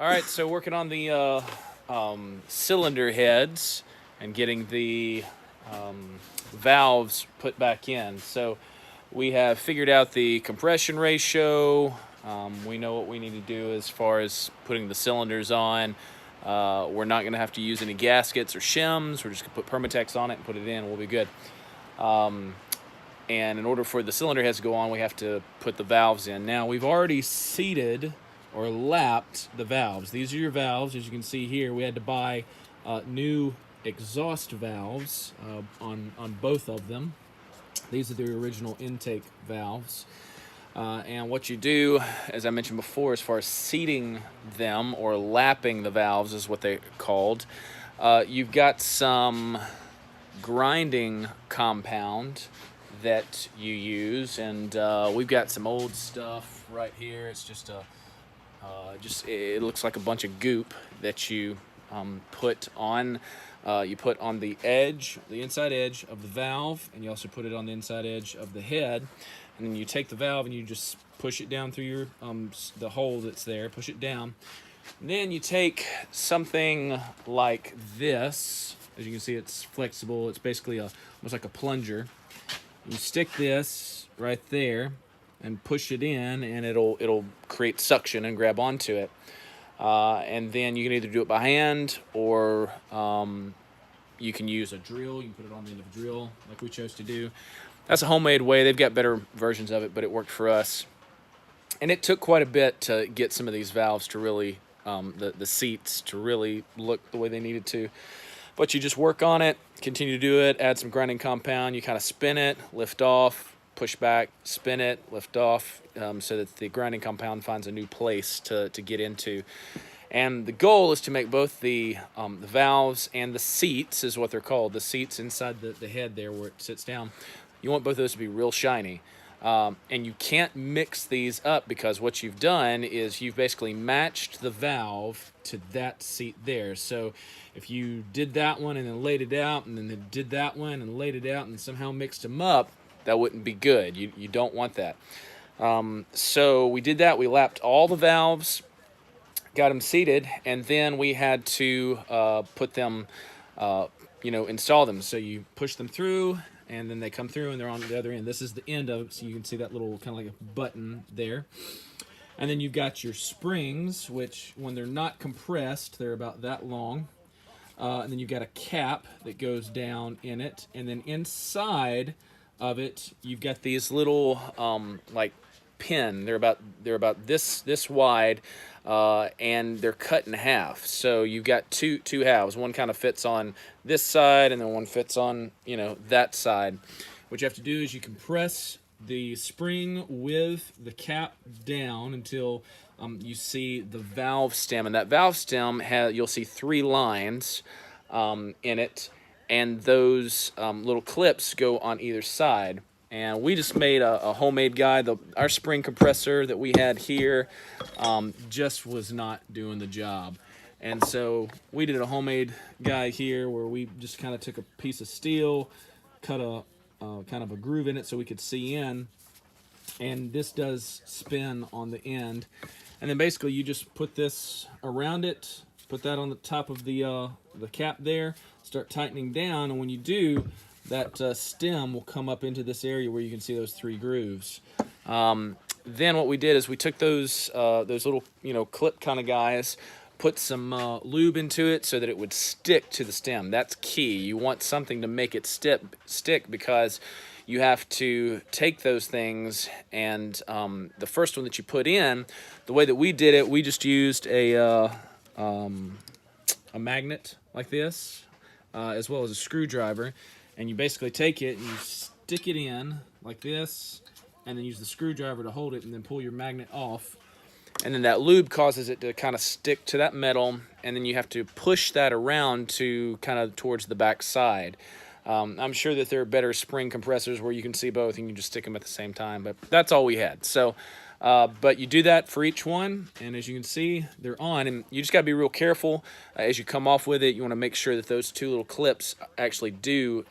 All right, so working on the cylinder heads and getting the valves put back in. So we have figured out the compression ratio. We know what we need to do as far as putting the cylinders on. We're not going to have to use any gaskets or shims. We're just going to put Permatex on it and put it in. We'll be good. And in order for the cylinder heads to go on, we have to put the valves in. Now, we've already seated or lapped the valves. These are your valves. As you can see here, we had to buy new exhaust valves on both of them. These are the original intake valves. And what you do, as I mentioned before, as far as seating them or lapping the valves is what they're called, you've got some grinding compound that you use, and we've got some old stuff right here. It's just it looks like a bunch of goop that you put on the edge, the inside edge of the valve, and you also put it on the inside edge of the head. And then you take the valve and you just push it down through your the hole that's there. Push it down. And then you take something like this. As you can see, it's flexible. It's basically almost like a plunger. You stick this right there and push it in, and it'll create suction and grab onto it. And then you can either do it by hand, or you can use a drill. You can put it on the end of a drill like we chose to do. That's a homemade way. They've got better versions of it, but it worked for us. And it took quite a bit to get some of these valves to really, the seats to really look the way they needed to. But you just work on it, continue to do it, add some grinding compound. You kind of spin it, lift off, push back, spin it, lift off, so that the grinding compound finds a new place to get into. And the goal is to make both the valves and the seats, is what they're called, the seats inside the head there where it sits down. You want both of those to be real shiny. And you can't mix these up, because what you've done is you've basically matched the valve to that seat there. So if you did that one and then laid it out, and then did that one and laid it out and somehow mixed them up, that wouldn't be good. You don't want that. So we did that. We lapped all the valves, got them seated, and then we had to put them, install them. So you push them through, and then they come through and they're on the other end. This is the end of it, so you can see that little kind of like a button there. And then you've got your springs, which when they're not compressed, they're about that long. And then you've got a cap that goes down in it. And then inside of it, you've got these little like pin. They're about this wide, and they're cut in half. So you've got two halves. One kind of fits on this side, and then one fits on that side. What you have to do is you compress the spring with the cap down until you see the valve stem, and that valve stem you'll see 3 lines in it, and those little clips go on either side. And we just made a homemade guy. Our spring compressor that we had here just was not doing the job. And so we did a homemade guy here where we just kind of took a piece of steel, cut a kind of a groove in it so we could see in. And this does spin on the end. And then basically you just put this around it, put that on the top of the cap there, start tightening down, and when you do, that stem will come up into this area where you can see those 3 grooves. Then what we did is we took those little clip kind of guys, put some lube into it so that it would stick to the stem. That's key. You want something to make it stick, because you have to take those things, and the first one that you put in, the way that we did it, we just used a magnet like this, as well as a screwdriver. And you basically take it and you stick it in like this, and then use the screwdriver to hold it, and then pull your magnet off. And then that lube causes it to kind of stick to that metal, and then you have to push that around to kind of towards the back side. I'm sure that there are better spring compressors where you can see both and you just stick them at the same time, but that's all we had. So, but you do that for each one, and as you can see, they're on, and you just got to be real careful as you come off with it. You want to make sure that those 2 little clips actually do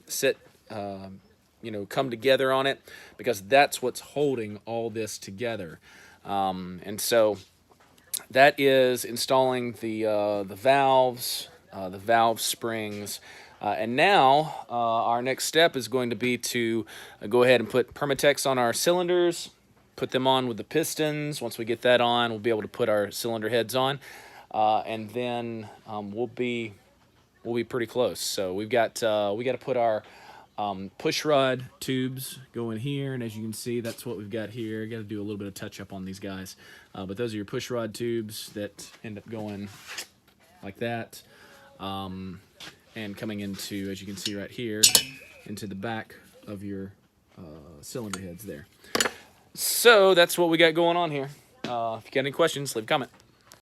sit, come together on it, because that's what's holding all this together. And so that is installing the valves, the valve springs. And now our next step is going to be to go ahead and put Permatex on our cylinders, put them on with the pistons. Once we get that on, we'll be able to put our cylinder heads on, and then we'll be pretty close. So we got to put our push rod tubes going here, and as you can see, that's what we've got here. Got to do a little bit of touch up on these guys, but those are your push rod tubes that end up going like that, and coming into, as you can see right here, into the back of your cylinder heads there. So that's what we got going on here. If you got any questions, leave a comment.